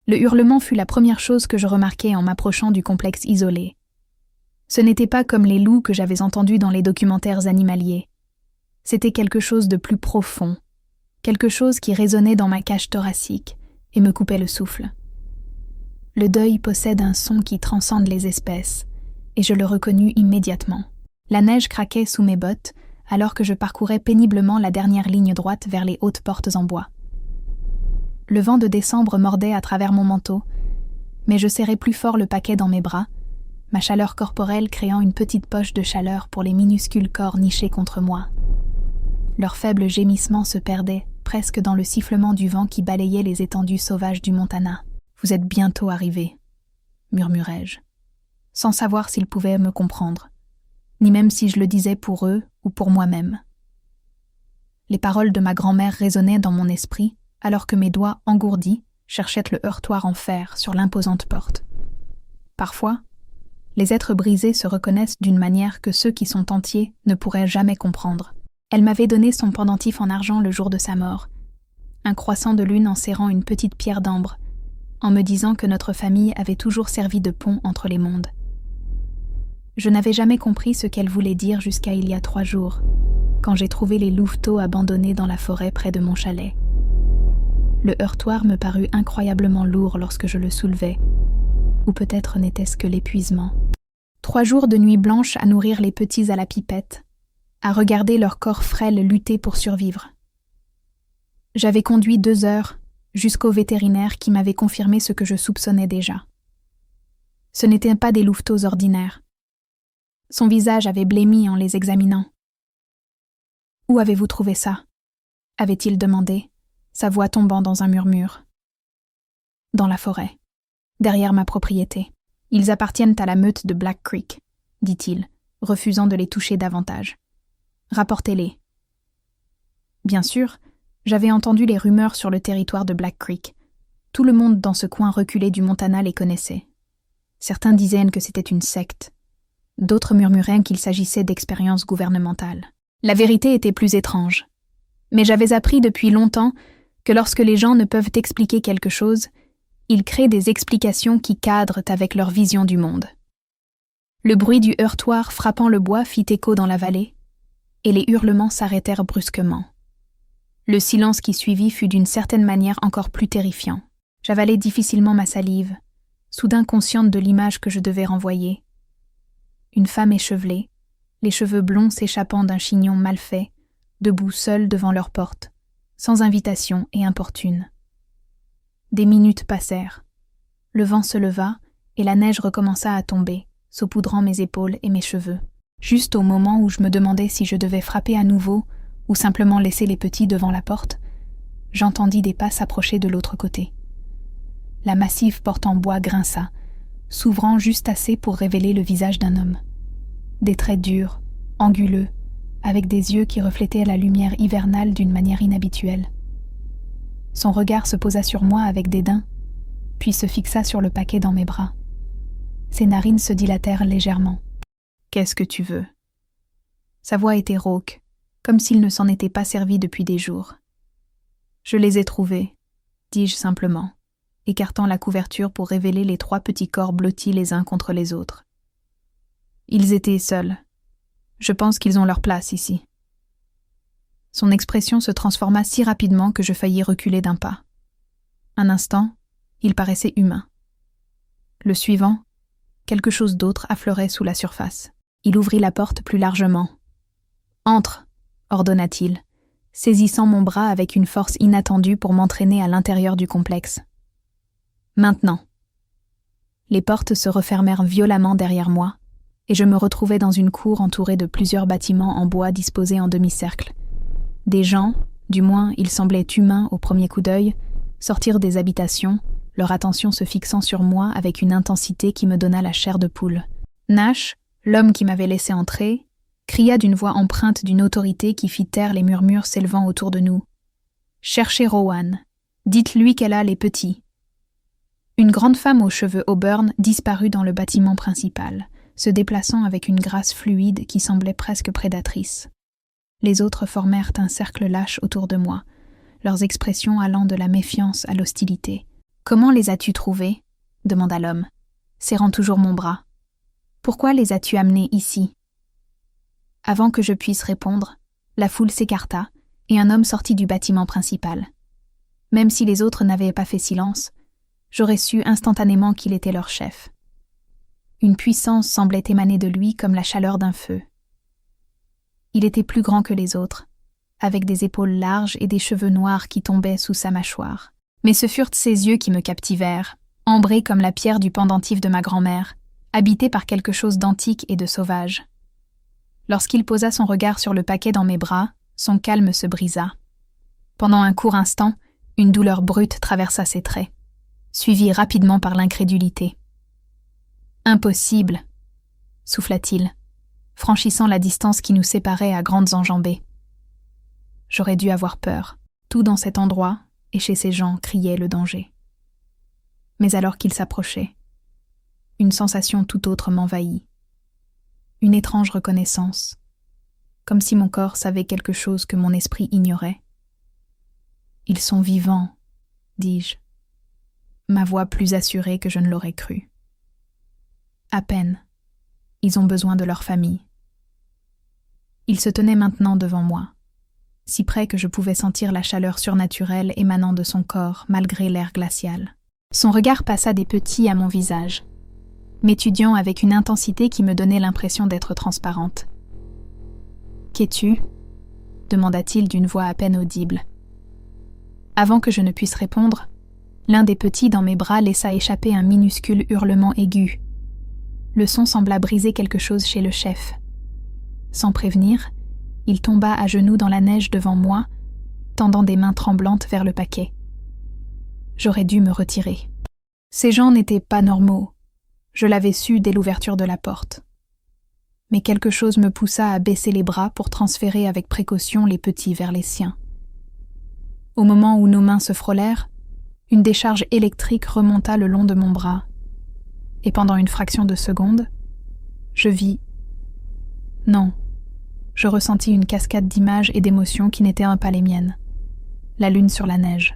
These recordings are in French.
Le hurlement fut la première chose que je remarquai en m'approchant du complexe isolé. Ce n'était pas comme les loups que j'avais entendus dans les documentaires animaliers. C'était quelque chose de plus profond, quelque chose qui résonnait dans ma cage thoracique et me coupait le souffle. Le deuil possède un son qui transcende les espèces, et je le reconnus immédiatement. La neige craquait sous mes bottes, alors que je parcourais péniblement la dernière ligne droite vers les hautes portes en bois. Le vent de décembre mordait à travers mon manteau, mais je serrais plus fort le paquet dans mes bras, ma chaleur corporelle créant une petite poche de chaleur pour les minuscules corps nichés contre moi. Leur faible gémissement se perdait, presque dans le sifflement du vent qui balayait les étendues sauvages du Montana. « Vous êtes bientôt arrivés », murmurai-je, sans savoir s'ils pouvaient me comprendre, ni même si je le disais pour eux ou pour moi-même. Les paroles de ma grand-mère résonnaient dans mon esprit, alors que mes doigts engourdis cherchaient le heurtoir en fer sur l'imposante porte. Parfois, les êtres brisés se reconnaissent d'une manière que ceux qui sont entiers ne pourraient jamais comprendre. Elle m'avait donné son pendentif en argent le jour de sa mort, un croissant de lune enserrant une petite pierre d'ambre, en me disant que notre famille avait toujours servi de pont entre les mondes. Je n'avais jamais compris ce qu'elle voulait dire jusqu'à il y a 3 jours, quand j'ai trouvé les louveteaux abandonnés dans la forêt près de mon chalet. Le heurtoir me parut incroyablement lourd lorsque je le soulevai, ou peut-être n'était-ce que l'épuisement. 3 jours de nuit blanche à nourrir les petits à la pipette, à regarder leur corps frêle lutter pour survivre. J'avais conduit 2 heures jusqu'au vétérinaire qui m'avait confirmé ce que je soupçonnais déjà. Ce n'étaient pas des louveteaux ordinaires. Son visage avait blêmi en les examinant. « Où avez-vous trouvé ça ?» avait-il demandé, sa voix tombant dans un murmure. « Dans la forêt, derrière ma propriété. Ils appartiennent à la meute de Black Creek, » dit-il, refusant de les toucher davantage. « Rapportez-les. » Bien sûr, j'avais entendu les rumeurs sur le territoire de Black Creek. Tout le monde dans ce coin reculé du Montana les connaissait. Certains disaient que c'était une secte. D'autres murmuraient qu'il s'agissait d'expériences gouvernementales. La vérité était plus étrange. Mais j'avais appris depuis longtemps que lorsque les gens ne peuvent expliquer quelque chose, ils créent des explications qui cadrent avec leur vision du monde. Le bruit du heurtoir frappant le bois fit écho dans la vallée, et les hurlements s'arrêtèrent brusquement. Le silence qui suivit fut d'une certaine manière encore plus terrifiant. J'avalais difficilement ma salive, soudain consciente de l'image que je devais renvoyer. Une femme échevelée, les cheveux blonds s'échappant d'un chignon mal fait, debout seule devant leur porte, sans invitation et importune. Des minutes passèrent. Le vent se leva et la neige recommença à tomber, saupoudrant mes épaules et mes cheveux. Juste au moment où je me demandais si je devais frapper à nouveau ou simplement laisser les petits devant la porte, j'entendis des pas s'approcher de l'autre côté. La massive porte en bois grinça, s'ouvrant juste assez pour révéler le visage d'un homme. Des traits durs, anguleux, avec des yeux qui reflétaient la lumière hivernale d'une manière inhabituelle. Son regard se posa sur moi avec dédain, puis se fixa sur le paquet dans mes bras. Ses narines se dilatèrent légèrement. « Qu'est-ce que tu veux ?» Sa voix était rauque, comme s'il ne s'en était pas servi depuis des jours. « Je les ai trouvés, » dis-je simplement, écartant la couverture pour révéler les 3 petits corps blottis les uns contre les autres. Ils étaient seuls. Je pense qu'ils ont leur place ici. Son expression se transforma si rapidement que je faillis reculer d'un pas. Un instant, il paraissait humain. Le suivant, quelque chose d'autre affleurait sous la surface. Il ouvrit la porte plus largement. « Entre !» ordonna-t-il, saisissant mon bras avec une force inattendue pour m'entraîner à l'intérieur du complexe. « Maintenant !» Les portes se refermèrent violemment derrière moi, et je me retrouvai dans une cour entourée de plusieurs bâtiments en bois disposés en demi-cercle. Des gens, du moins ils semblaient humains au premier coup d'œil, sortirent des habitations, leur attention se fixant sur moi avec une intensité qui me donna la chair de poule. Nash, l'homme qui m'avait laissé entrer, cria d'une voix empreinte d'une autorité qui fit taire les murmures s'élevant autour de nous. « Cherchez Rowan. Dites-lui qu'elle a les petits. » Une grande femme aux cheveux auburn disparut dans le bâtiment principal, se déplaçant avec une grâce fluide qui semblait presque prédatrice. Les autres formèrent un cercle lâche autour de moi, leurs expressions allant de la méfiance à l'hostilité. Comment les as-tu trouvés ? Demanda l'homme, serrant toujours mon bras. Pourquoi les as-tu amenés ici ? Avant que je puisse répondre, la foule s'écarta et un homme sortit du bâtiment principal. Même si les autres n'avaient pas fait silence, j'aurais su instantanément qu'il était leur chef. Une puissance semblait émaner de lui comme la chaleur d'un feu. Il était plus grand que les autres, avec des épaules larges et des cheveux noirs qui tombaient sous sa mâchoire. Mais ce furent ses yeux qui me captivèrent, ambrés comme la pierre du pendentif de ma grand-mère, habités par quelque chose d'antique et de sauvage. Lorsqu'il posa son regard sur le paquet dans mes bras, son calme se brisa. Pendant un court instant, une douleur brute traversa ses traits, suivie rapidement par l'incrédulité. « Impossible !» souffla-t-il, franchissant la distance qui nous séparait à grandes enjambées. J'aurais dû avoir peur. Tout dans cet endroit et chez ces gens criait le danger. Mais alors qu'il s'approchait, une sensation tout autre m'envahit. Une étrange reconnaissance, comme si mon corps savait quelque chose que mon esprit ignorait. « Ils sont vivants », dis-je, ma voix plus assurée que je ne l'aurais cru. À peine. Ils ont besoin de leur famille. Il se tenait maintenant devant moi, si près que je pouvais sentir la chaleur surnaturelle émanant de son corps malgré l'air glacial. Son regard passa des petits à mon visage, m'étudiant avec une intensité qui me donnait l'impression d'être transparente. « Qu'es-tu » demanda-t-il d'une voix à peine audible. Avant que je ne puisse répondre, l'un des petits dans mes bras laissa échapper un minuscule hurlement aigu. Le son sembla briser quelque chose chez le chef. Sans prévenir, il tomba à genoux dans la neige devant moi, tendant des mains tremblantes vers le paquet. J'aurais dû me retirer. Ces gens n'étaient pas normaux. Je l'avais su dès l'ouverture de la porte. Mais quelque chose me poussa à baisser les bras pour transférer avec précaution les petits vers les siens. Au moment où nos mains se frôlèrent, une décharge électrique remonta le long de mon bras. Et pendant une fraction de seconde, je vis... Non, je ressentis une cascade d'images et d'émotions qui n'étaient pas les miennes. La lune sur la neige.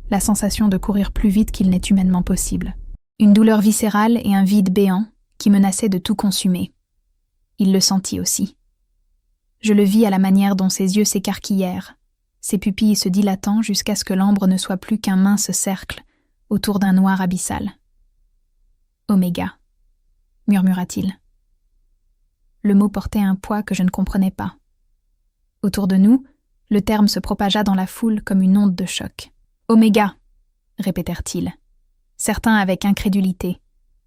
La sensation de courir plus vite qu'il n'est humainement possible. Une douleur viscérale et un vide béant qui menaçaient de tout consumer. Il le sentit aussi. Je le vis à la manière dont ses yeux s'écarquillèrent, ses pupilles se dilatant jusqu'à ce que l'ambre ne soit plus qu'un mince cercle autour d'un noir abyssal. « Oméga », murmura-t-il. Le mot portait un poids que je ne comprenais pas. Autour de nous, le terme se propagea dans la foule comme une onde de choc. « Oméga », répétèrent-ils, certains avec incrédulité,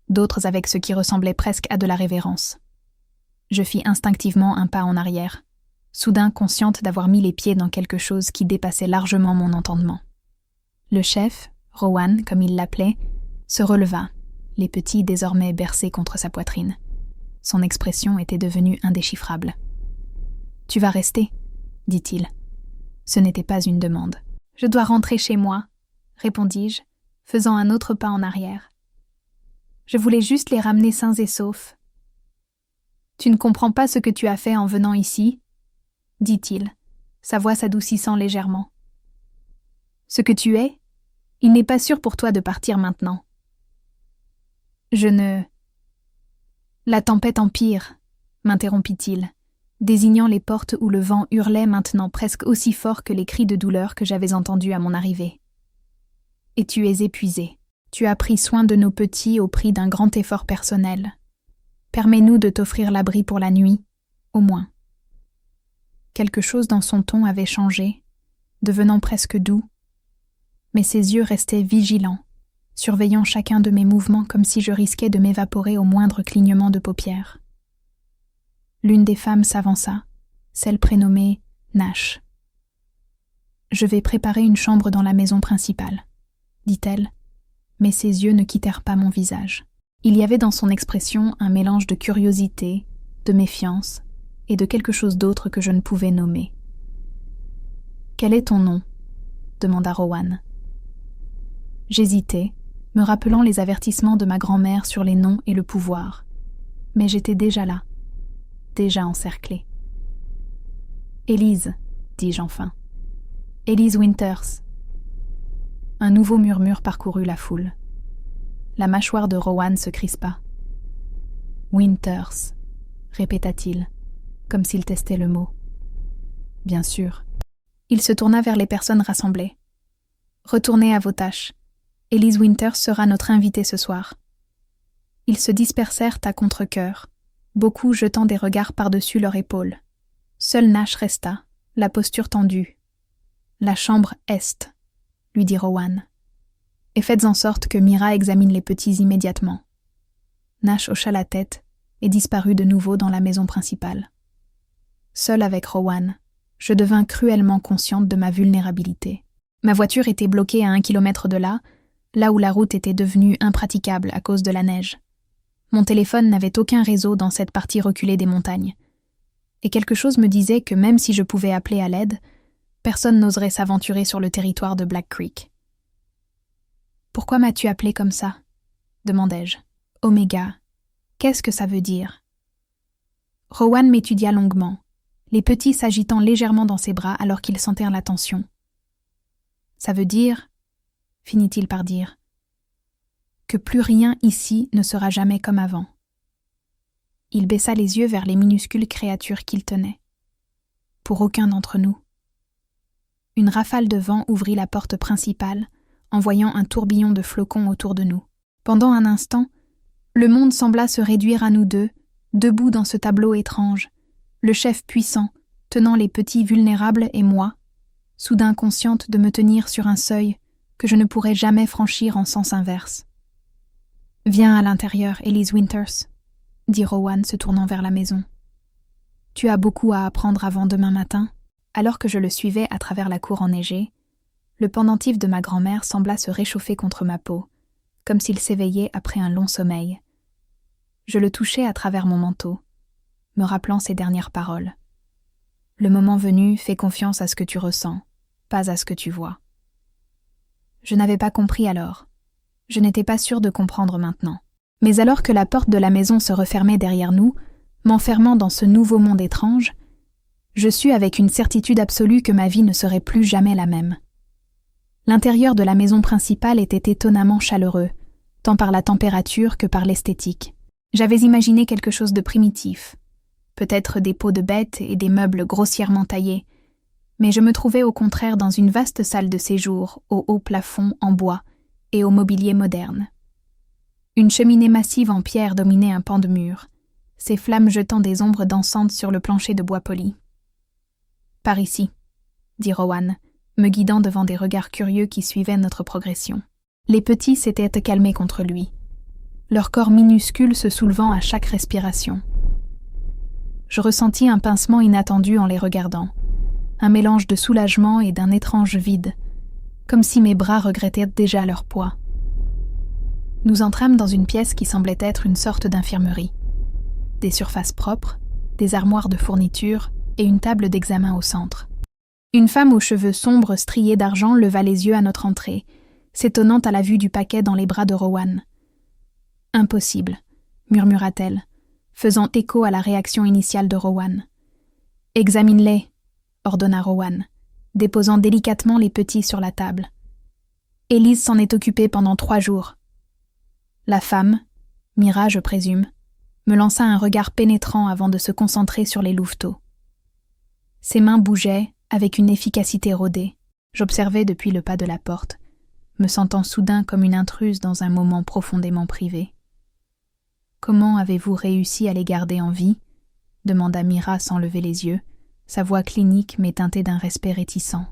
d'autres avec ce qui ressemblait presque à de la révérence. Je fis instinctivement un pas en arrière, soudain consciente d'avoir mis les pieds dans quelque chose qui dépassait largement mon entendement. Le chef, Rowan comme il l'appelait, se releva, les petits désormais bercés contre sa poitrine. Son expression était devenue indéchiffrable. « Tu vas rester » dit-il. Ce n'était pas une demande. « Je dois rentrer chez moi » répondis-je, faisant un autre pas en arrière. Je voulais juste les ramener sains et saufs. « Tu ne comprends pas ce que tu as fait en venant ici » dit-il, sa voix s'adoucissant légèrement. « Ce que tu es, il n'est pas sûr pour toi de partir maintenant. » Je ne... La tempête empire, m'interrompit-il, désignant les portes où le vent hurlait maintenant presque aussi fort que les cris de douleur que j'avais entendus à mon arrivée. Et tu es épuisé. Tu as pris soin de nos petits au prix d'un grand effort personnel. Permets-nous de t'offrir l'abri pour la nuit, au moins. Quelque chose dans son ton avait changé, devenant presque doux, mais ses yeux restaient vigilants, surveillant chacun de mes mouvements comme si je risquais de m'évaporer au moindre clignement de paupières. L'une des femmes s'avança, celle prénommée Nash. « Je vais préparer une chambre dans la maison principale, » dit-elle, mais ses yeux ne quittèrent pas mon visage. Il y avait dans son expression un mélange de curiosité, de méfiance et de quelque chose d'autre que je ne pouvais nommer. « Quel est ton nom ?» demanda Rowan. J'hésitais, me rappelant les avertissements de ma grand-mère sur les noms et le pouvoir. Mais j'étais déjà là, déjà encerclée. « Élise », dis-je enfin. « Élise Winters. » Un nouveau murmure parcourut la foule. La mâchoire de Rowan se crispa. « Winters », répéta-t-il, comme s'il testait le mot. « Bien sûr. » Il se tourna vers les personnes rassemblées. « Retournez à vos tâches. Elise Winters sera notre invitée ce soir. » Ils se dispersèrent à contre-cœur, beaucoup jetant des regards par-dessus leur épaule. Seul Nash resta, la posture tendue. « La chambre est », lui dit Rowan. « Et faites en sorte que Mira examine les petits immédiatement. » Nash hocha la tête et disparut de nouveau dans la maison principale. Seule avec Rowan, je devins cruellement consciente de ma vulnérabilité. Ma voiture était bloquée à 1 kilomètre de là où la route était devenue impraticable à cause de la neige. Mon téléphone n'avait aucun réseau dans cette partie reculée des montagnes. Et quelque chose me disait que même si je pouvais appeler à l'aide, personne n'oserait s'aventurer sur le territoire de Black Creek. « Pourquoi m'as-tu appelé comme ça ?» demandai-je. « Oméga, qu'est-ce que ça veut dire ?» Rowan m'étudia longuement, les petits s'agitant légèrement dans ses bras alors qu'ils sentèrent la tension. « Ça veut dire, » finit-il par dire, « que plus rien ici ne sera jamais comme avant. » Il baissa les yeux vers les minuscules créatures qu'il tenait. « Pour aucun d'entre nous. » Une rafale de vent ouvrit la porte principale, envoyant un tourbillon de flocons autour de nous. Pendant un instant, le monde sembla se réduire à nous deux, debout dans ce tableau étrange, le chef puissant, tenant les petits vulnérables et moi, soudain consciente de me tenir sur un seuil que je ne pourrais jamais franchir en sens inverse. « Viens à l'intérieur, Elise Winters », dit Rowan se tournant vers la maison. « Tu as beaucoup à apprendre avant demain matin. » Alors que je le suivais à travers la cour enneigée, le pendentif de ma grand-mère sembla se réchauffer contre ma peau, comme s'il s'éveillait après un long sommeil. Je le touchai à travers mon manteau, me rappelant ses dernières paroles. « Le moment venu, fais confiance à ce que tu ressens, pas à ce que tu vois. » Je n'avais pas compris alors. Je n'étais pas sûre de comprendre maintenant. Mais alors que la porte de la maison se refermait derrière nous, m'enfermant dans ce nouveau monde étrange, je sus avec une certitude absolue que ma vie ne serait plus jamais la même. L'intérieur de la maison principale était étonnamment chaleureux, tant par la température que par l'esthétique. J'avais imaginé quelque chose de primitif, peut-être des peaux de bêtes et des meubles grossièrement taillés, mais je me trouvais au contraire dans une vaste salle de séjour, au haut plafond en bois et au mobilier moderne. Une cheminée massive en pierre dominait un pan de mur, ses flammes jetant des ombres dansantes sur le plancher de bois poli. « Par ici », dit Rowan, me guidant devant des regards curieux qui suivaient notre progression. Les petits s'étaient calmés contre lui, leur corps minuscule se soulevant à chaque respiration. Je ressentis un pincement inattendu en les regardant, un mélange de soulagement et d'un étrange vide, comme si mes bras regrettaient déjà leur poids. Nous entrâmes dans une pièce qui semblait être une sorte d'infirmerie. Des surfaces propres, des armoires de fournitures et une table d'examen au centre. Une femme aux cheveux sombres striés d'argent leva les yeux à notre entrée, s'étonnant à la vue du paquet dans les bras de Rowan. « Impossible », murmura-t-elle, faisant écho à la réaction initiale de Rowan. « Examine-les », ordonna Rowan, déposant délicatement les petits sur la table. « Élise s'en est occupée pendant 3 jours. » La femme, Mira je présume, me lança un regard pénétrant avant de se concentrer sur les louveteaux. Ses mains bougeaient avec une efficacité rodée. J'observais depuis le pas de la porte, me sentant soudain comme une intruse dans un moment profondément privé. « Comment avez-vous réussi à les garder en vie ?» demanda Mira sans lever les yeux, sa voix clinique mais teintée d'un respect réticent.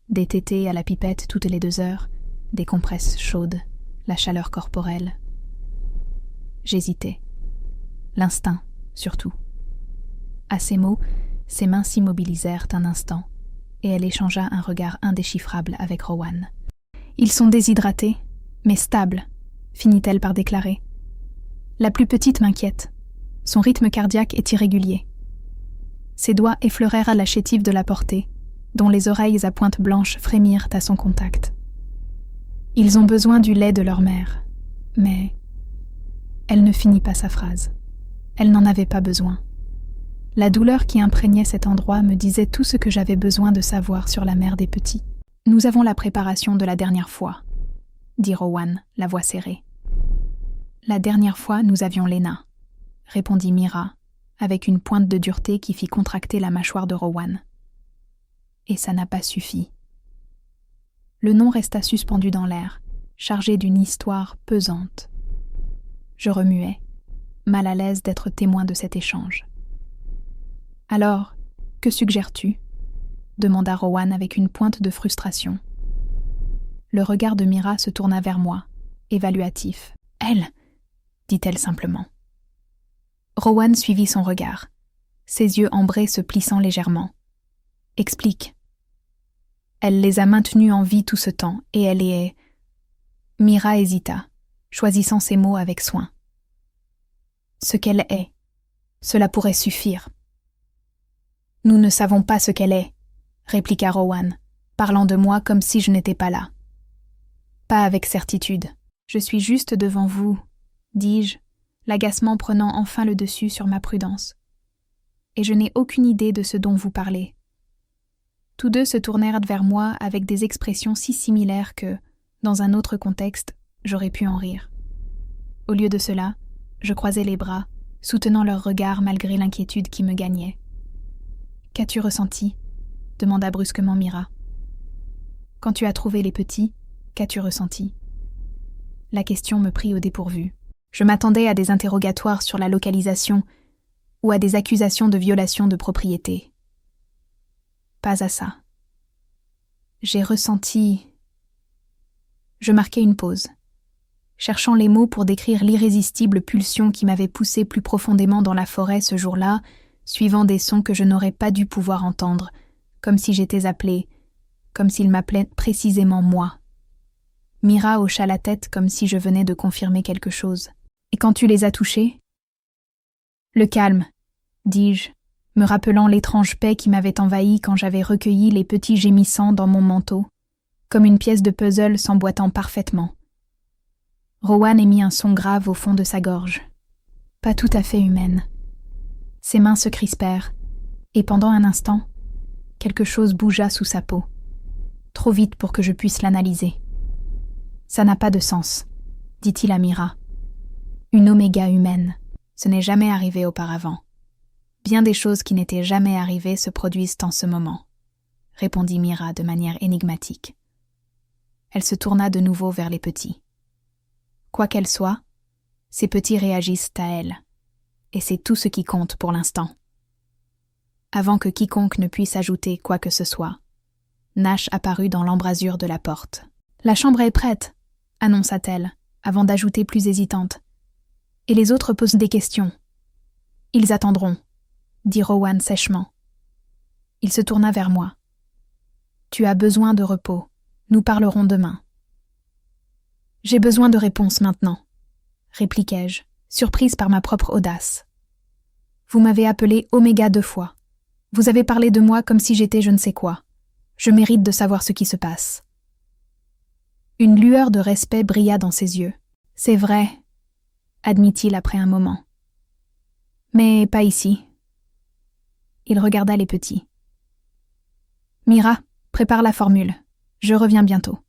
Des tétées à la pipette toutes les 2 heures, des compresses chaudes, la chaleur corporelle. J'hésitais. L'instinct, surtout. À ces mots, ses mains s'immobilisèrent un instant, et elle échangea un regard indéchiffrable avec Rowan. « Ils sont déshydratés, mais stables », finit-elle par déclarer. « La plus petite m'inquiète. Son rythme cardiaque est irrégulier. » Ses doigts effleurèrent la chétive de la portée, dont les oreilles à pointe blanche frémirent à son contact. « Ils ont besoin du lait de leur mère, mais... » Elle ne finit pas sa phrase. Elle n'en avait pas besoin. La douleur qui imprégnait cet endroit me disait tout ce que j'avais besoin de savoir sur la mère des petits. Nous avons la préparation de la dernière fois, dit Rowan, la voix serrée. La dernière fois, nous avions Lena, répondit Mira, avec une pointe de dureté qui fit contracter la mâchoire de Rowan. Et ça n'a pas suffi. Le nom resta suspendu dans l'air, chargé d'une histoire pesante. Je remuais, mal à l'aise d'être témoin de cet échange. « Alors, que suggères-tu » demanda Rowan avec une pointe de frustration. Le regard de Mira se tourna vers moi, évaluatif. « Elle !» dit-elle simplement. Rowan suivit son regard, ses yeux ambrés se plissant légèrement. « Explique. » Elle les a maintenus en vie tout ce temps, et elle est... Mira hésita, choisissant ses mots avec soin. Ce qu'elle est, cela pourrait suffire. Nous ne savons pas ce qu'elle est, répliqua Rowan, parlant de moi comme si je n'étais pas là. Pas avec certitude. Je suis juste devant vous, dis-je, l'agacement prenant enfin le dessus sur ma prudence. Et je n'ai aucune idée de ce dont vous parlez. Tous deux se tournèrent vers moi avec des expressions si similaires que, dans un autre contexte, j'aurais pu en rire. Au lieu de cela, je croisai les bras, soutenant leur regard malgré l'inquiétude qui me gagnait. « Qu'as-tu ressenti » demanda brusquement Mira. « Quand tu as trouvé les petits, qu'as-tu ressenti » La question me prit au dépourvu. Je m'attendais à des interrogatoires sur la localisation ou à des accusations de violation de propriété. Pas à ça. J'ai ressenti... Je marquai une pause, cherchant les mots pour décrire l'irrésistible pulsion qui m'avait poussé plus profondément dans la forêt ce jour-là, suivant des sons que je n'aurais pas dû pouvoir entendre, comme si j'étais appelée, comme s'il m'appelait précisément moi. Mira hocha la tête comme si je venais de confirmer quelque chose. « Et quand tu les as touchés ?» ?»« Le calme, dis-je, me rappelant l'étrange paix qui m'avait envahi quand j'avais recueilli les petits gémissants dans mon manteau, comme une pièce de puzzle s'emboîtant parfaitement. Rowan émit un son grave au fond de sa gorge. Pas tout à fait humaine. Ses mains se crispèrent, et pendant un instant, quelque chose bougea sous sa peau, trop vite pour que je puisse l'analyser. « Ça n'a pas de sens, » dit-il à Mira. « Une oméga humaine, ce n'est jamais arrivé auparavant. Bien des choses qui n'étaient jamais arrivées se produisent en ce moment, » répondit Mira de manière énigmatique. Elle se tourna de nouveau vers les petits. Quoi qu'elle soit, ces petits réagissent à elle, et c'est tout ce qui compte pour l'instant. Avant que quiconque ne puisse ajouter quoi que ce soit, Nash apparut dans l'embrasure de la porte. « La chambre est prête !» annonça-t-elle, avant d'ajouter plus hésitante. « Et les autres posent des questions. »« Ils attendront, » dit Rowan sèchement. Il se tourna vers moi. « Tu as besoin de repos. Nous parlerons demain. »« J'ai besoin de réponses maintenant, » répliquai-je, surprise par ma propre audace. « Vous m'avez appelé Oméga 2 fois. Vous avez parlé de moi comme si j'étais je ne sais quoi. Je mérite de savoir ce qui se passe. » Une lueur de respect brilla dans ses yeux. « C'est vrai, » admit-il après un moment. « Mais pas ici. » Il regarda les petits. « Mira, prépare la formule. Je reviens bientôt. »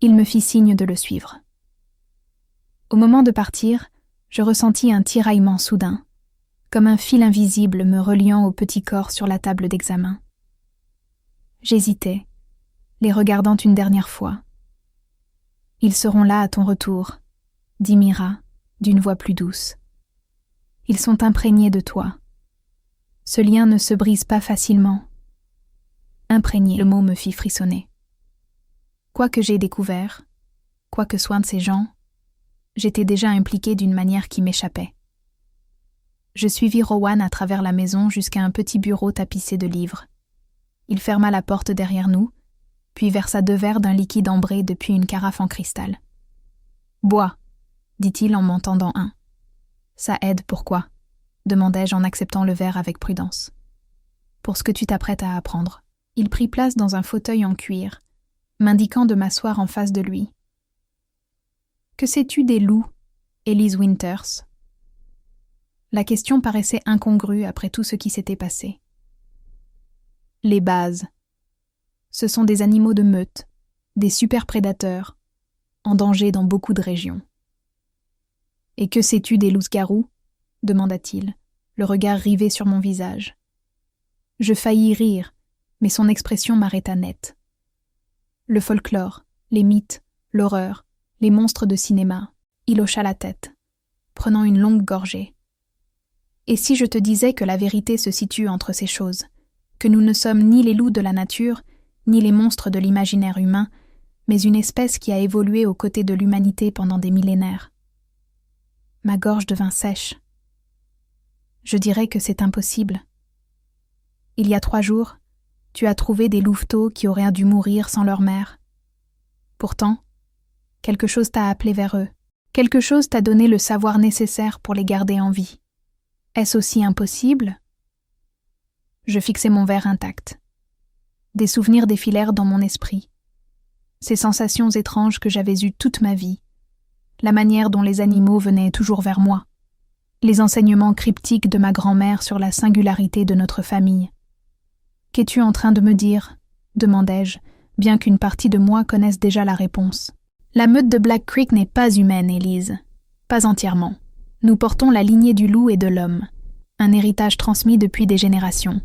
Il me fit signe de le suivre. Au moment de partir, je ressentis un tiraillement soudain, comme un fil invisible me reliant au petit corps sur la table d'examen. J'hésitais, les regardant une dernière fois. « Ils seront là à ton retour, » dit Mira, d'une voix plus douce. « Ils sont imprégnés de toi. Ce lien ne se brise pas facilement. » Imprégné, le mot me fit frissonner. Quoi que j'aie découvert, quoi que soient ces gens, j'étais déjà impliquée d'une manière qui m'échappait. Je suivis Rowan à travers la maison jusqu'à un petit bureau tapissé de livres. Il ferma la porte derrière nous, puis versa 2 verres d'un liquide ambré depuis une carafe en cristal. « Bois », dit-il en m'en tendant un. « Ça aide, pourquoi ?» demandai-je en acceptant le verre avec prudence. « Pour ce que tu t'apprêtes à apprendre. » Il prit place dans un fauteuil en cuir, m'indiquant de m'asseoir en face de lui. « Que sais-tu des loups, Elise Winters ?» La question paraissait incongrue après tout ce qui s'était passé. « Les bases. Ce sont des animaux de meute, des super-prédateurs, en danger dans beaucoup de régions. « Et que sais-tu des loups-garous » demanda-t-il, le regard rivé sur mon visage. Je faillis rire, mais son expression m'arrêta net. Le folklore, les mythes, l'horreur, les monstres de cinéma, il hocha la tête, prenant une longue gorgée. Et si je te disais que la vérité se situe entre ces choses, que nous ne sommes ni les loups de la nature, ni les monstres de l'imaginaire humain, mais une espèce qui a évolué aux côtés de l'humanité pendant des millénaires. Ma gorge devint sèche. Je dirais que c'est impossible. Il y a 3 jours, tu as trouvé des louveteaux qui auraient dû mourir sans leur mère. Pourtant, quelque chose t'a appelé vers eux. Quelque chose t'a donné le savoir nécessaire pour les garder en vie. Est-ce aussi impossible ? Je fixai mon verre intact. Des souvenirs défilèrent dans mon esprit. Ces sensations étranges que j'avais eues toute ma vie. La manière dont les animaux venaient toujours vers moi. Les enseignements cryptiques de ma grand-mère sur la singularité de notre famille. « Qu'es-tu en train de me dire ?» demandai-je, bien qu'une partie de moi connaisse déjà la réponse. « La meute de Black Creek n'est pas humaine, Élise. Pas entièrement. Nous portons la lignée du loup et de l'homme, un héritage transmis depuis des générations.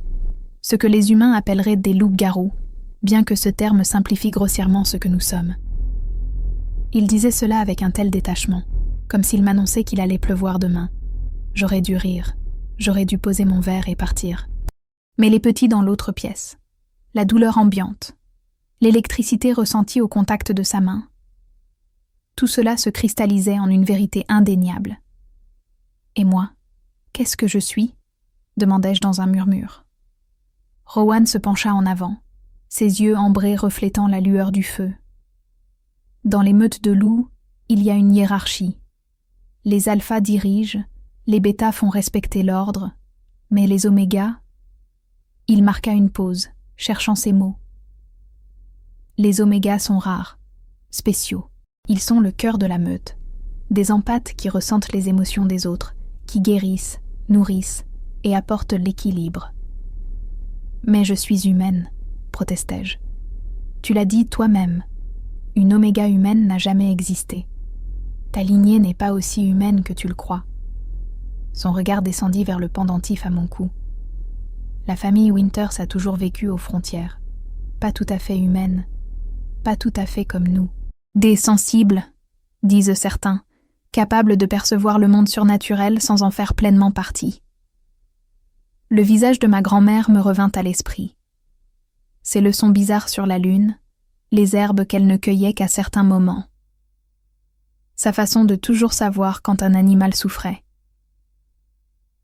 Ce que les humains appelleraient des loups-garous, bien que ce terme simplifie grossièrement ce que nous sommes. » Il disait cela avec un tel détachement, comme s'il m'annonçait qu'il allait pleuvoir demain. J'aurais dû rire, j'aurais dû poser mon verre et partir. Mais les petits dans l'autre pièce, la douleur ambiante, l'électricité ressentie au contact de sa main, tout cela se cristallisait en une vérité indéniable. Et moi, qu'est-ce que je suis ? demandai-je dans un murmure. Rowan se pencha en avant, ses yeux ambrés reflétant la lueur du feu. Dans les meutes de loups, il y a une hiérarchie. Les alphas dirigent, les bêtas font respecter l'ordre, mais les omégas... Il marqua une pause, cherchant ses mots. Les omégas sont rares, spéciaux. Ils sont le cœur de la meute. Des empathes qui ressentent les émotions des autres, qui guérissent, nourrissent et apportent l'équilibre. « Mais je suis humaine, protestai-je. Tu l'as dit toi-même. Une oméga humaine n'a jamais existé. Ta lignée n'est pas aussi humaine que tu le crois. » Son regard descendit vers le pendentif à mon cou. La famille Winters a toujours vécu aux frontières. Pas tout à fait humaine, pas tout à fait comme nous. Des sensibles, disent certains, capables de percevoir le monde surnaturel sans en faire pleinement partie. Le visage de ma grand-mère me revint à l'esprit. Ses leçons bizarres sur la lune, les herbes qu'elle ne cueillait qu'à certains moments. Sa façon de toujours savoir quand un animal souffrait.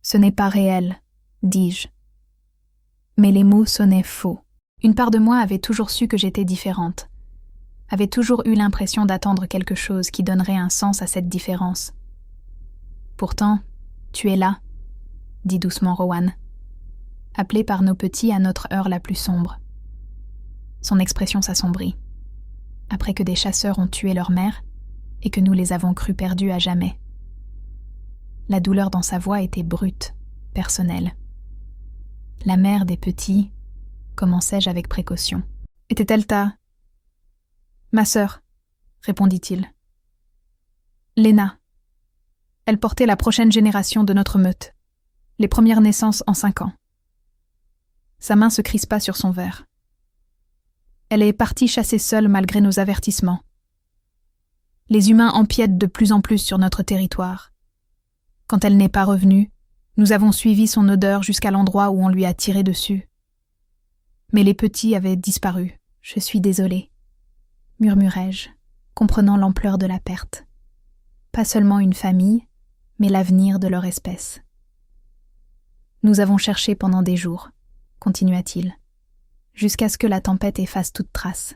Ce n'est pas réel, dis-je. Mais les mots sonnaient faux. Une part de moi avait toujours su que j'étais différente, avait toujours eu l'impression d'attendre quelque chose qui donnerait un sens à cette différence. Pourtant, tu es là, dit doucement Rowan, appelé par nos petits à notre heure la plus sombre. Son expression s'assombrit, après que des chasseurs ont tué leur mère et que nous les avons crus perdus à jamais. La douleur dans sa voix était brute, personnelle. La mère des petits, commençai-je avec précaution. Était-elle ta... Ma sœur, répondit-il. Léna. Elle portait la prochaine génération de notre meute, les premières naissances en 5 ans. Sa main se crispa sur son verre. Elle est partie chasser seule malgré nos avertissements. Les humains empiètent de plus en plus sur notre territoire. Quand elle n'est pas revenue, nous avons suivi son odeur jusqu'à l'endroit où on lui a tiré dessus. Mais les petits avaient disparu. Je suis désolée, murmurai-je, comprenant l'ampleur de la perte. Pas seulement une famille, mais l'avenir de leur espèce. Nous avons cherché pendant des jours, continua-t-il, jusqu'à ce que la tempête efface toute trace.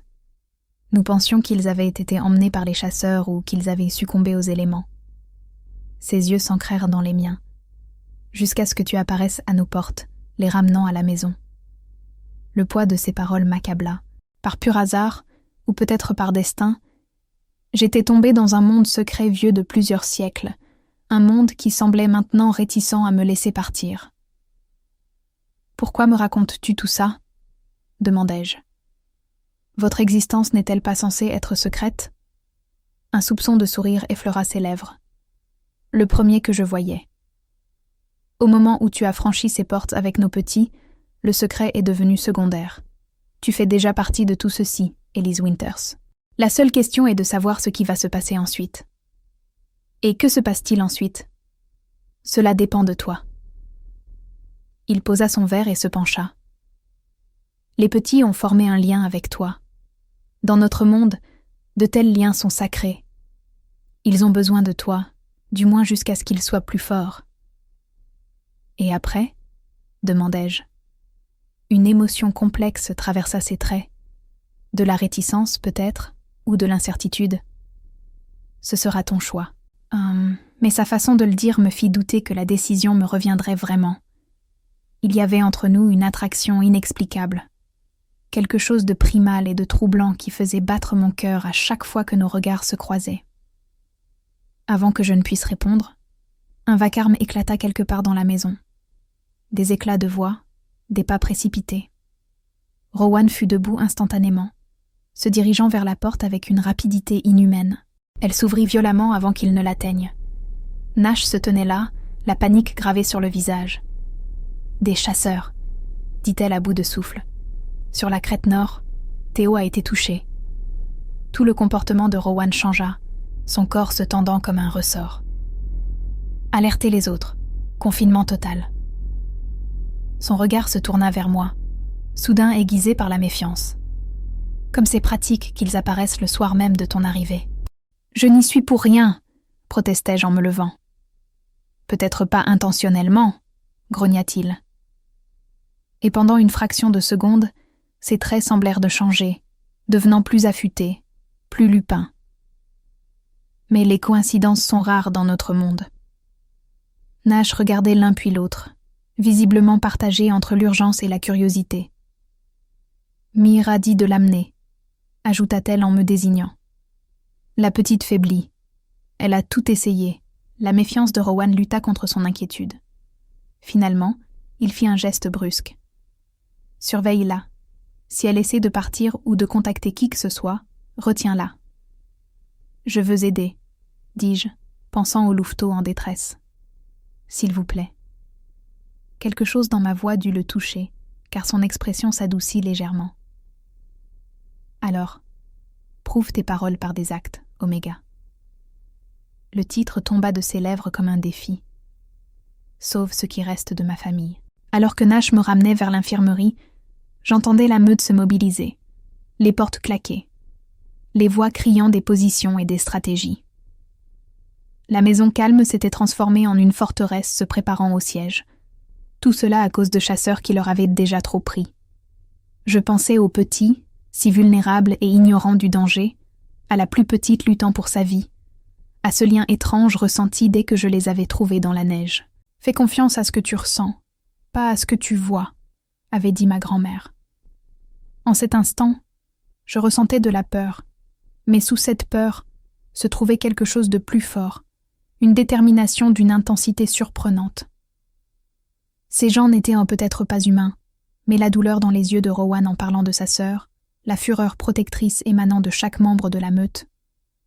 Nous pensions qu'ils avaient été emmenés par les chasseurs ou qu'ils avaient succombé aux éléments. Ses yeux s'ancrèrent dans les miens, jusqu'à ce que tu apparaisses à nos portes, les ramenant à la maison. Le poids de ces paroles m'accabla. Par pur hasard, ou peut-être par destin, j'étais tombée dans un monde secret vieux de plusieurs siècles, un monde qui semblait maintenant réticent à me laisser partir. « Pourquoi me racontes-tu tout ça ?» demandai-je. Votre existence n'est-elle pas censée être secrète ? Un soupçon de sourire effleura ses lèvres. Le premier que je voyais. Au moment où tu as franchi ces portes avec nos petits, le secret est devenu secondaire. Tu fais déjà partie de tout ceci, Elise Winters. La seule question est de savoir ce qui va se passer ensuite. Et que se passe-t-il ensuite ? Cela dépend de toi. Il posa son verre et se pencha. Les petits ont formé un lien avec toi. Dans notre monde, de tels liens sont sacrés. Ils ont besoin de toi, du moins jusqu'à ce qu'ils soient plus forts. Et après ? Demandai-je. Une émotion complexe traversa ses traits. De la réticence, peut-être, ou de l'incertitude. Ce sera ton choix. Mais sa façon de le dire me fit douter que la décision me reviendrait vraiment. Il y avait entre nous une attraction inexplicable. Quelque chose de primal et de troublant qui faisait battre mon cœur à chaque fois que nos regards se croisaient. Avant que je ne puisse répondre, un vacarme éclata quelque part dans la maison. Des éclats de voix, des pas précipités. Rowan fut debout instantanément, se dirigeant vers la porte avec une rapidité inhumaine. Elle s'ouvrit violemment avant qu'il ne l'atteigne. Nash se tenait là, la panique gravée sur le visage. « Des chasseurs », dit-elle à bout de souffle. Sur la crête nord, Théo a été touché. Tout le comportement de Rowan changea, son corps se tendant comme un ressort. Alertez les autres. Confinement total. Son regard se tourna vers moi, soudain aiguisé par la méfiance. Comme c'est pratique qu'ils apparaissent le soir même de ton arrivée. Je n'y suis pour rien, protestai-je en me levant. Peut-être pas intentionnellement, grogna-t-il. Et pendant une fraction de seconde, ses traits semblèrent de changer, devenant plus affûtés, plus lupins. Mais les coïncidences sont rares dans notre monde. Nash regardait l'un puis l'autre, visiblement partagés entre l'urgence et la curiosité. Mira dit de l'amener, ajouta-t-elle en me désignant. La petite faiblit. Elle a tout essayé. La méfiance de Rowan lutta contre son inquiétude. Finalement, il fit un geste brusque. Surveille-la. Si elle essaie de partir ou de contacter qui que ce soit, retiens-la. Je veux aider, dis-je, pensant au louveteau en détresse. S'il vous plaît. Quelque chose dans ma voix dut le toucher, car son expression s'adoucit légèrement. Alors, prouve tes paroles par des actes, Oméga. Le titre tomba de ses lèvres comme un défi. Sauve ce qui reste de ma famille. Alors que Nash me ramenait vers l'infirmerie, j'entendais la meute se mobiliser, les portes claquer, les voix criant des positions et des stratégies. La maison calme s'était transformée en une forteresse se préparant au siège. Tout cela à cause de chasseurs qui leur avaient déjà trop pris. Je pensais aux petits, si vulnérables et ignorants du danger, à la plus petite luttant pour sa vie, à ce lien étrange ressenti dès que je les avais trouvés dans la neige. « Fais confiance à ce que tu ressens, pas à ce que tu vois », avait dit ma grand-mère. En cet instant, je ressentais de la peur, mais sous cette peur se trouvait quelque chose de plus fort, une détermination d'une intensité surprenante. Ces gens n'étaient peut-être pas humains, mais la douleur dans les yeux de Rowan en parlant de sa sœur, la fureur protectrice émanant de chaque membre de la meute,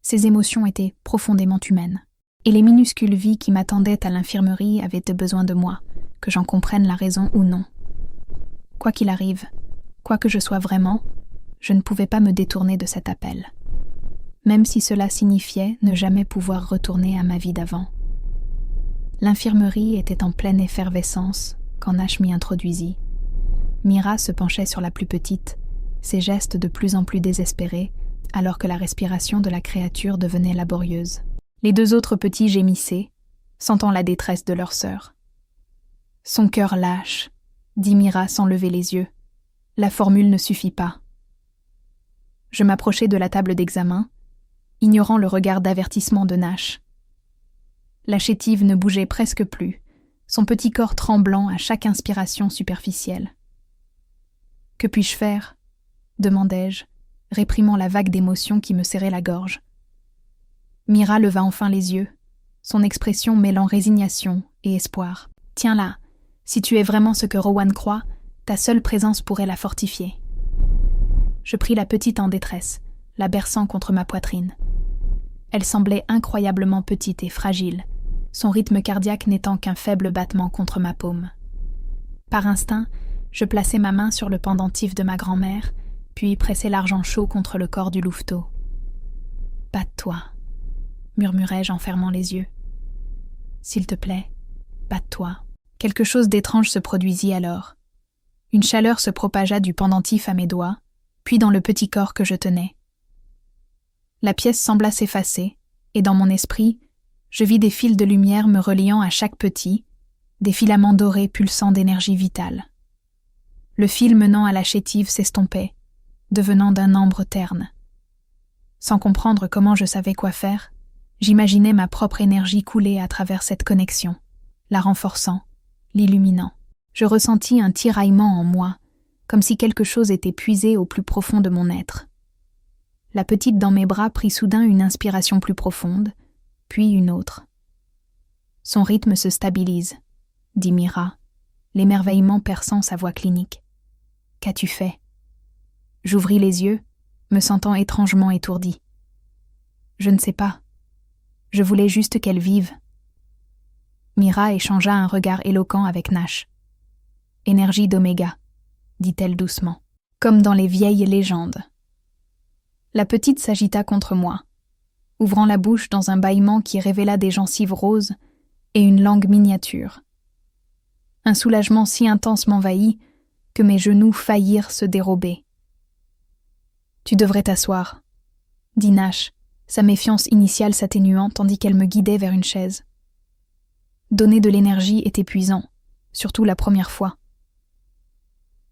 ces émotions étaient profondément humaines. Et les minuscules vies qui m'attendaient à l'infirmerie avaient besoin de moi, que j'en comprenne la raison ou non. Quoi qu'il arrive, quoi que je sois vraiment, je ne pouvais pas me détourner de cet appel, même si cela signifiait ne jamais pouvoir retourner à ma vie d'avant. L'infirmerie était en pleine effervescence quand Nash m'y introduisit. Mira se penchait sur la plus petite, ses gestes de plus en plus désespérés, alors que la respiration de la créature devenait laborieuse. Les deux autres petits gémissaient, sentant la détresse de leur sœur. « Son cœur lâche », dit Mira sans lever les yeux. La formule ne suffit pas. Je m'approchai de la table d'examen, ignorant le regard d'avertissement de Nash. La chétive ne bougeait presque plus, son petit corps tremblant à chaque inspiration superficielle. « Que puis-je faire ?» demandai-je, réprimant la vague d'émotion qui me serrait la gorge. Mira leva enfin les yeux, son expression mêlant résignation et espoir. « Tiens-la, si tu es vraiment ce que Rowan croit, ta seule présence pourrait la fortifier. » Je pris la petite en détresse, la berçant contre ma poitrine. Elle semblait incroyablement petite et fragile, son rythme cardiaque n'étant qu'un faible battement contre ma paume. Par instinct, je plaçai ma main sur le pendentif de ma grand-mère, puis pressai l'argent chaud contre le corps du louveteau. « Batte-toi » murmurai-je en fermant les yeux. « S'il te plaît, batte-toi. » Quelque chose d'étrange se produisit alors. Une chaleur se propagea du pendentif à mes doigts, puis dans le petit corps que je tenais. La pièce sembla s'effacer, et dans mon esprit, je vis des fils de lumière me reliant à chaque petit, des filaments dorés pulsant d'énergie vitale. Le fil menant à la chétive s'estompait, devenant d'un ambre terne. Sans comprendre comment je savais quoi faire, j'imaginais ma propre énergie couler à travers cette connexion, la renforçant, l'illuminant. Je ressentis un tiraillement en moi, comme si quelque chose était puisé au plus profond de mon être. La petite dans mes bras prit soudain une inspiration plus profonde, puis une autre. Son rythme se stabilise, dit Mira, l'émerveillement perçant sa voix clinique. Qu'as-tu fait ? J'ouvris les yeux, me sentant étrangement étourdi. Je ne sais pas. Je voulais juste qu'elle vive. Mira échangea un regard éloquent avec Nash. Énergie d'Oméga, dit-elle doucement, comme dans les vieilles légendes. La petite s'agita contre moi, ouvrant la bouche dans un bâillement qui révéla des gencives roses et une langue miniature. Un soulagement si intense m'envahit que mes genoux faillirent se dérober. « Tu devrais t'asseoir », dit Nash, sa méfiance initiale s'atténuant tandis qu'elle me guidait vers une chaise. Donner de l'énergie est épuisant, surtout la première fois.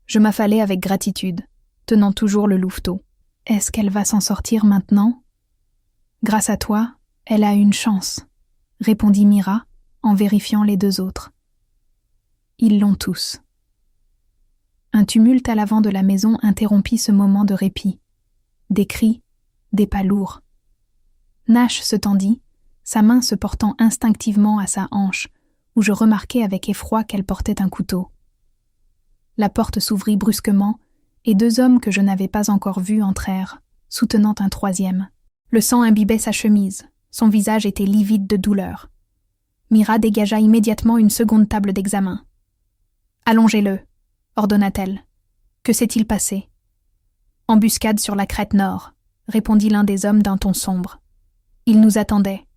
Je m'affalai avec gratitude, tenant toujours le louveteau. Est-ce qu'elle va s'en sortir maintenant ? Grâce à toi, elle a une chance, répondit Mira en vérifiant les deux autres. Ils l'ont tous. Un tumulte à l'avant de la maison interrompit ce moment de répit. Des cris, des pas lourds. Nash se tendit, sa main se portant instinctivement à sa hanche, où je remarquai avec effroi qu'elle portait un couteau. La porte s'ouvrit brusquement, et deux hommes que je n'avais pas encore vus entrèrent, soutenant un troisième. Le sang imbibait sa chemise, son visage était livide de douleur. Mira dégagea immédiatement une seconde table d'examen. « Allongez-le » ordonna-t-elle. « Que s'est-il passé ?»« Embuscade sur la crête nord » répondit l'un des hommes d'un ton sombre. « Il nous attendait. »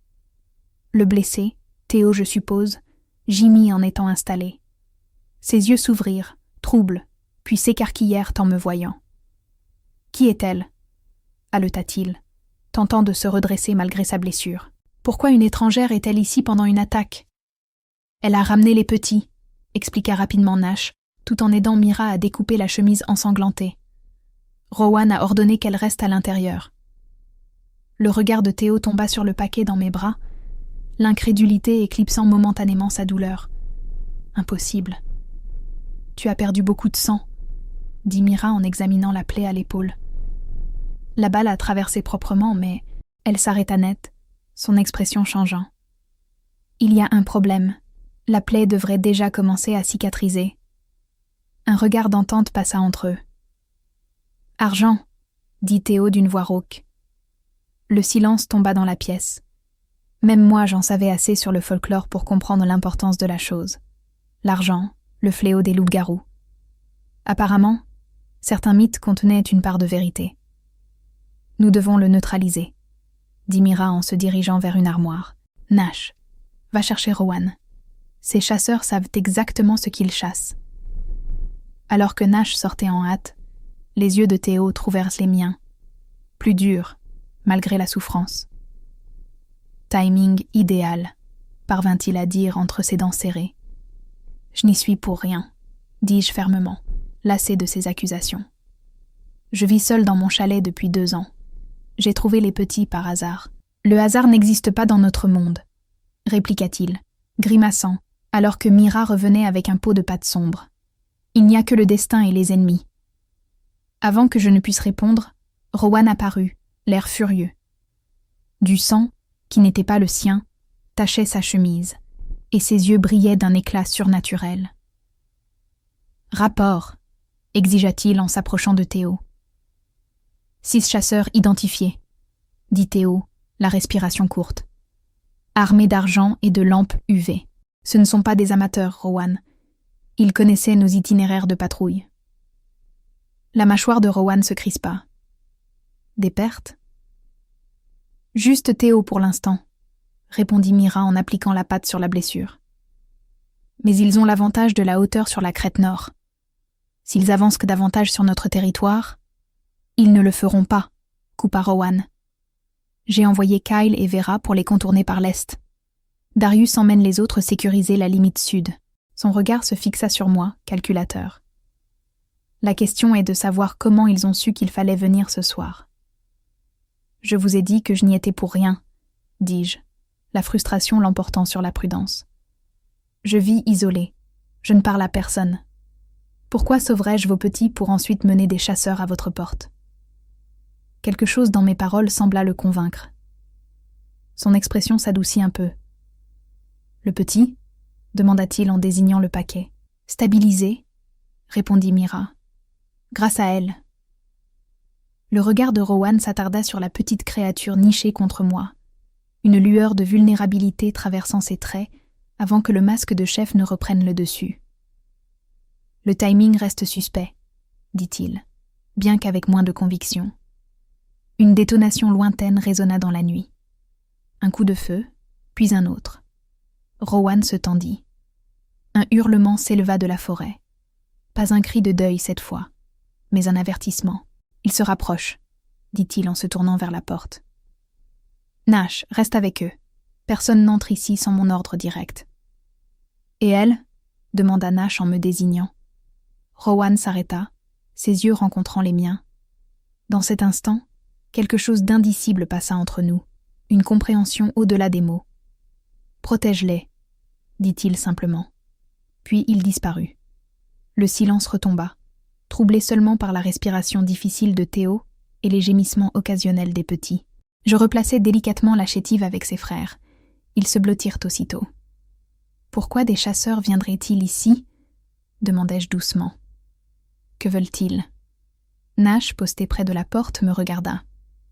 Le blessé, Théo je suppose, gémit en étant installé. Ses yeux s'ouvrirent, troubles, puis s'écarquillèrent en me voyant. « Qui est-elle » haleta-t-il, tentant de se redresser malgré sa blessure. « Pourquoi une étrangère est-elle ici pendant une attaque ?»« Elle a ramené les petits » expliqua rapidement Nash, tout en aidant Mira à découper la chemise ensanglantée. Rowan a ordonné qu'elle reste à l'intérieur. Le regard de Théo tomba sur le paquet dans mes bras, l'incrédulité éclipsant momentanément sa douleur. Impossible. « Tu as perdu beaucoup de sang » dit Mira en examinant la plaie à l'épaule. La balle a traversé proprement, mais elle s'arrêta net, son expression changeant. « Il y a un problème. La plaie devrait déjà commencer à cicatriser. » Un regard d'entente passa entre eux. « Argent » dit Théo d'une voix rauque. Le silence tomba dans la pièce. Même moi j'en savais assez sur le folklore pour comprendre l'importance de la chose. L'argent, le fléau des loups-garous. Apparemment, certains mythes contenaient une part de vérité. « Nous devons le neutraliser » dit Mira en se dirigeant vers une armoire. « Nash, va chercher Rowan. Ces chasseurs savent exactement ce qu'ils chassent. » Alors que Nash sortait en hâte, les yeux de Théo trouvèrent les miens, plus durs, malgré la souffrance. « Timing idéal » parvint-il à dire entre ses dents serrées. « Je n'y suis pour rien » dis-je fermement, lassé de ces accusations. « Je vis seul dans mon chalet depuis 2 ans. J'ai trouvé les petits par hasard. »« Le hasard n'existe pas dans notre monde » répliqua-t-il, grimaçant, alors que Mira revenait avec un pot de pâte sombre. « Il n'y a que le destin et les ennemis. » Avant que je ne puisse répondre, Rowan apparut, l'air furieux. Du sang, qui n'était pas le sien, tachait sa chemise, et ses yeux brillaient d'un éclat surnaturel. « Rapport » exigea-t-il en s'approchant de Théo. 6 chasseurs identifiés, dit Théo, la respiration courte. Armés d'argent et de lampes UV. Ce ne sont pas des amateurs, Rowan. Ils connaissaient nos itinéraires de patrouille. La mâchoire de Rowan se crispa. Des pertes? Juste Théo pour l'instant, répondit Mira en appliquant la patte sur la blessure. Mais ils ont l'avantage de la hauteur sur la crête nord. S'ils avancent que davantage sur notre territoire, ils ne le feront pas, coupa Rowan. J'ai envoyé Kyle et Vera pour les contourner par l'est. Darius emmène les autres sécuriser la limite sud. Son regard se fixa sur moi, calculateur. La question est de savoir comment ils ont su qu'il fallait venir ce soir. Je vous ai dit que je n'y étais pour rien, dis-je, la frustration l'emportant sur la prudence. Je vis isolé. Je ne parle à personne. Pourquoi sauverais-je vos petits pour ensuite mener des chasseurs à votre porte? Quelque chose dans mes paroles sembla le convaincre. Son expression s'adoucit un peu. Le petit? Demanda-t-il en désignant le paquet. Stabilisé, répondit Mira. Grâce à elle. Le regard de Rowan s'attarda sur la petite créature nichée contre moi, une lueur de vulnérabilité traversant ses traits avant que le masque de chef ne reprenne le dessus. Le timing reste suspect, dit-il, bien qu'avec moins de conviction. Une détonation lointaine résonna dans la nuit. Un coup de feu, puis un autre. Rowan se tendit. Un hurlement s'éleva de la forêt. Pas un cri de deuil cette fois, mais un avertissement. Il se rapproche, dit-il en se tournant vers la porte. Nash, reste avec eux. Personne n'entre ici sans mon ordre direct. Et elle? Demanda Nash en me désignant. Rowan s'arrêta, ses yeux rencontrant les miens. Dans cet instant, quelque chose d'indicible passa entre nous, une compréhension au-delà des mots. Protège-les, dit-il simplement. Puis il disparut. Le silence retomba, troublé seulement par la respiration difficile de Théo et les gémissements occasionnels des petits. Je replaçai délicatement la chétive avec ses frères. Ils se blottirent aussitôt. « Pourquoi des chasseurs viendraient-ils ici ?» demandai-je doucement. « Que veulent-ils » Nash, posté près de la porte, me regarda.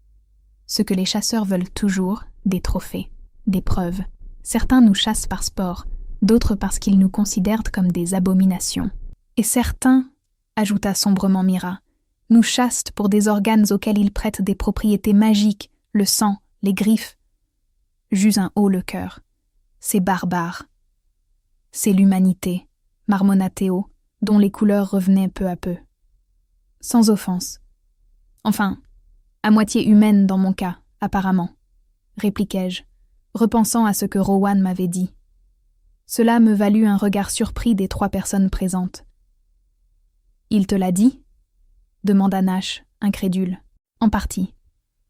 « Ce que les chasseurs veulent toujours, des trophées, des preuves. Certains nous chassent par sport, d'autres parce qu'ils nous considèrent comme des abominations. Et certains, ajouta sombrement Mira, nous chassent pour des organes auxquels ils prêtent des propriétés magiques, le sang, les griffes. J'eus un haut le cœur. C'est barbare. C'est l'humanité, marmonna Théo, dont les couleurs revenaient peu à peu. Sans offense. Enfin, à moitié humaine dans mon cas, apparemment, répliquai-je, repensant à ce que Rowan m'avait dit. Cela me valut un regard surpris des 3 personnes présentes. « Il te l'a dit ?» demanda Nash, incrédule. « En partie.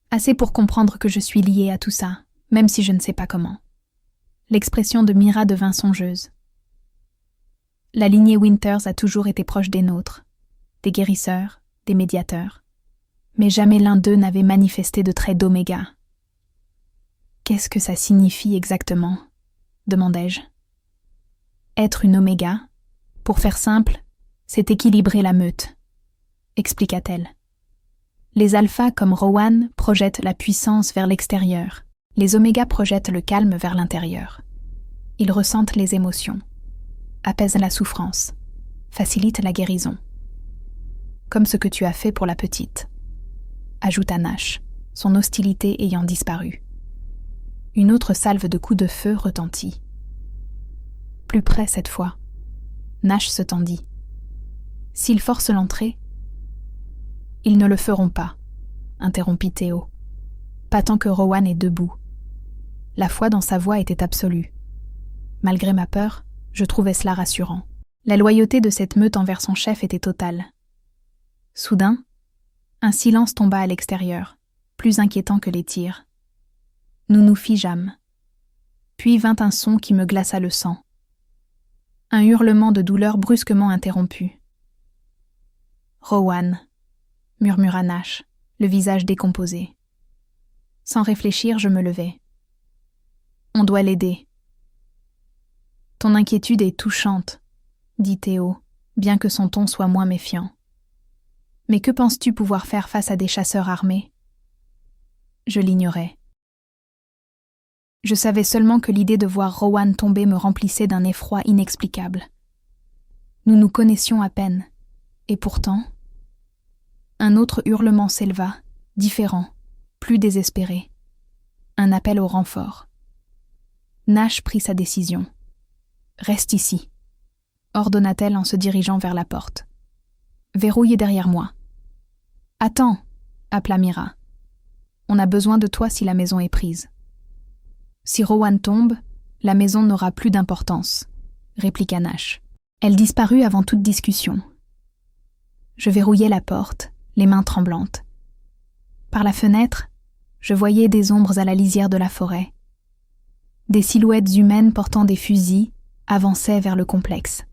Assez pour comprendre que je suis liée à tout ça, même si je ne sais pas comment. » L'expression de Mira devint songeuse. La lignée Winters a toujours été proche des nôtres, des guérisseurs, des médiateurs. Mais jamais l'un d'eux n'avait manifesté de traits d'oméga. « Qu'est-ce que ça signifie exactement ?» demandai-je. « Être une oméga, pour faire simple, c'est équilibrer la meute, » expliqua-t-elle. Les alphas comme Rowan projettent la puissance vers l'extérieur. Les omégas projettent le calme vers l'intérieur. Ils ressentent les émotions, apaisent la souffrance, facilitent la guérison. Comme ce que tu as fait pour la petite, ajouta Nash, son hostilité ayant disparu. Une autre salve de coups de feu retentit. Plus près cette fois. Nash se tendit. S'ils forcent l'entrée, ils ne le feront pas, interrompit Théo. Pas tant que Rowan est debout. La foi dans sa voix était absolue. Malgré ma peur, je trouvais cela rassurant. La loyauté de cette meute envers son chef était totale. Soudain, un silence tomba à l'extérieur, plus inquiétant que les tirs. Nous nous figeâmes. Puis vint un son qui me glaça le sang. Un hurlement de douleur brusquement interrompu. « Rowan » murmura Nash, le visage décomposé. Sans réfléchir, je me levai. « On doit l'aider. »« Ton inquiétude est touchante, » dit Théo, bien que son ton soit moins méfiant. Mais que penses-tu pouvoir faire face à des chasseurs armés ? Je l'ignorais. Je savais seulement que l'idée de voir Rowan tomber me remplissait d'un effroi inexplicable. Nous nous connaissions à peine, et pourtant, un autre hurlement s'éleva, différent, plus désespéré. Un appel au renfort. Nash prit sa décision. « Reste ici », ordonna-t-elle en se dirigeant vers la porte. « Verrouille derrière moi. »« Attends » appela Mira. « On a besoin de toi si la maison est prise. »« Si Rowan tombe, la maison n'aura plus d'importance », répliqua Nash. Elle disparut avant toute discussion. Je verrouillai la porte, les mains tremblantes. Par la fenêtre, je voyais des ombres à la lisière de la forêt. Des silhouettes humaines portant des fusils avançaient vers le complexe.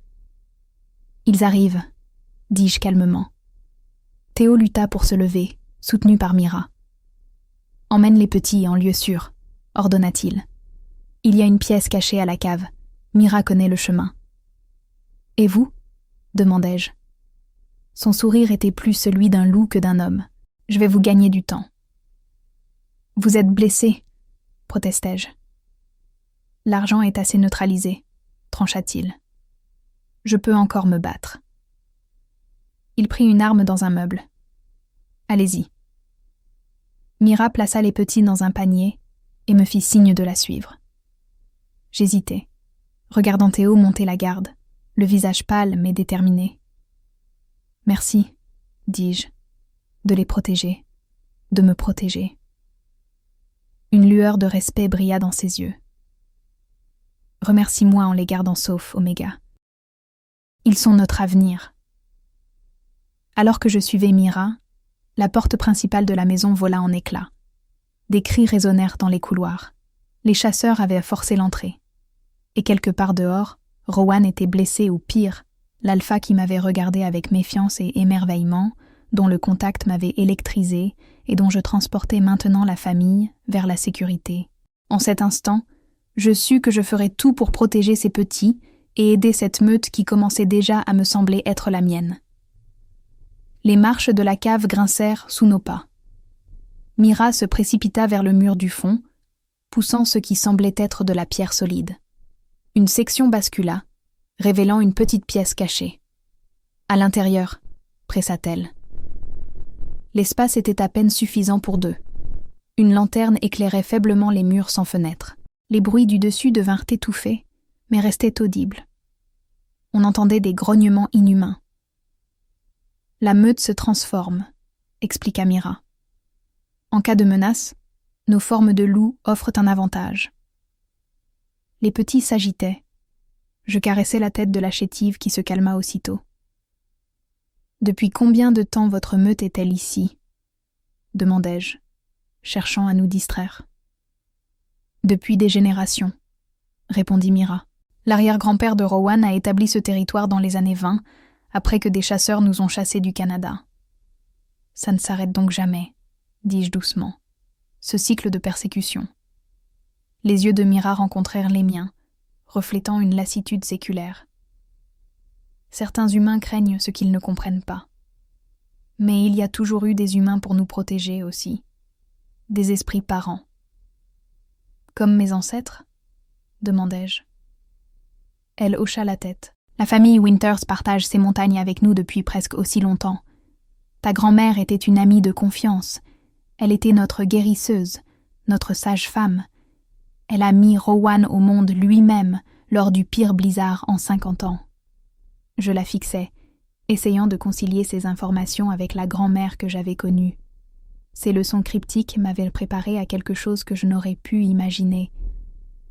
« Ils arrivent », dis-je calmement. Théo lutta pour se lever, soutenu par Mira. « Emmène les petits en lieu sûr », ordonna-t-il. « Il y a une pièce cachée à la cave. Mira connaît le chemin. »« Et vous ?» demandai-je. Son sourire était plus celui d'un loup que d'un homme. « Je vais vous gagner du temps. »« Vous êtes blessé » protestai-je. « L'argent est assez neutralisé » trancha-t-il. « Je peux encore me battre. » Il prit une arme dans un meuble. « Allez-y. » Mira plaça les petits dans un panier et me fit signe de la suivre. J'hésitais, regardant Théo monter la garde, le visage pâle mais déterminé. « Merci, » dis-je, « de les protéger, de me protéger. » Une lueur de respect brilla dans ses yeux. « Remercie-moi en les gardant saufs, Oméga. Ils sont notre avenir. » Alors que je suivais Mira, la porte principale de la maison vola en éclats. Des cris résonnèrent dans les couloirs. Les chasseurs avaient forcé l'entrée. Et quelque part dehors, Rowan était blessé ou pire, l'alpha qui m'avait regardé avec méfiance et émerveillement, dont le contact m'avait électrisé et dont je transportais maintenant la famille vers la sécurité. En cet instant, je sus que je ferais tout pour protéger ces petits et aider cette meute qui commençait déjà à me sembler être la mienne. Les marches de la cave grincèrent sous nos pas. Mira se précipita vers le mur du fond, poussant ce qui semblait être de la pierre solide. Une section bascula, révélant une petite pièce cachée. « À l'intérieur », pressa-t-elle. L'espace était à peine suffisant pour deux. Une lanterne éclairait faiblement les murs sans fenêtre. Les bruits du dessus devinrent étouffés, mais restaient audibles. On entendait des grognements inhumains. « La meute se transforme », expliqua Mira. « En cas de menace, nos formes de loups offrent un avantage. » Les petits s'agitaient. Je caressai la tête de la chétive qui se calma aussitôt. « Depuis combien de temps votre meute est-elle ici ?» demandai-je, cherchant à nous distraire. « Depuis des générations », répondit Mira. « L'arrière-grand-père de Rowan a établi ce territoire dans les années 20, après que des chasseurs nous ont chassés du Canada. »« Ça ne s'arrête donc jamais, » dis-je doucement. « Ce cycle de persécution. » Les yeux de Mira rencontrèrent les miens, reflétant une lassitude séculaire. Certains humains craignent ce qu'ils ne comprennent pas. Mais il y a toujours eu des humains pour nous protéger aussi. Des esprits parents. Comme mes ancêtres ? Demandai-je. Elle hocha la tête. La famille Winters partage ces montagnes avec nous depuis presque aussi longtemps. Ta grand-mère était une amie de confiance. Elle était notre guérisseuse, notre sage-femme. Elle a mis Rowan au monde lui-même lors du pire blizzard en 50 ans. Je la fixais, essayant de concilier ces informations avec la grand-mère que j'avais connue. Ces leçons cryptiques m'avaient préparé à quelque chose que je n'aurais pu imaginer.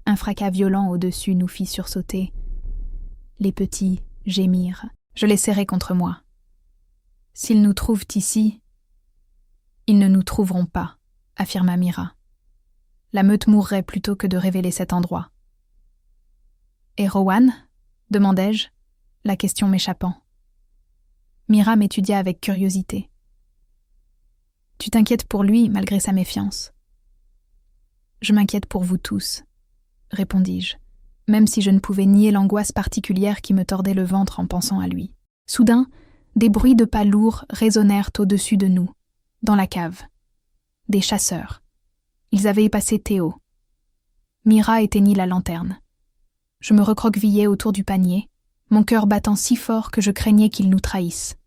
Un fracas violent au-dessus nous fit sursauter. Les petits gémirent. Je les serrai contre moi. « S'ils nous trouvent ici, ils ne nous trouveront pas », affirma Mira. « La meute mourrait plutôt que de révéler cet endroit. »« Et Rowan ?» demandai-je, la question m'échappant. Mira m'étudia avec curiosité. « Tu t'inquiètes pour lui malgré sa méfiance. »« Je m'inquiète pour vous tous, » répondis-je, même si je ne pouvais nier l'angoisse particulière qui me tordait le ventre en pensant à lui. Soudain, Des bruits de pas lourds résonnèrent au-dessus de nous, dans la cave. Des chasseurs. Ils avaient passé Théo. Mira éteignit la lanterne. Je me recroquevillai autour du panier, mon cœur battant si fort que je craignais qu'ils nous trahissent.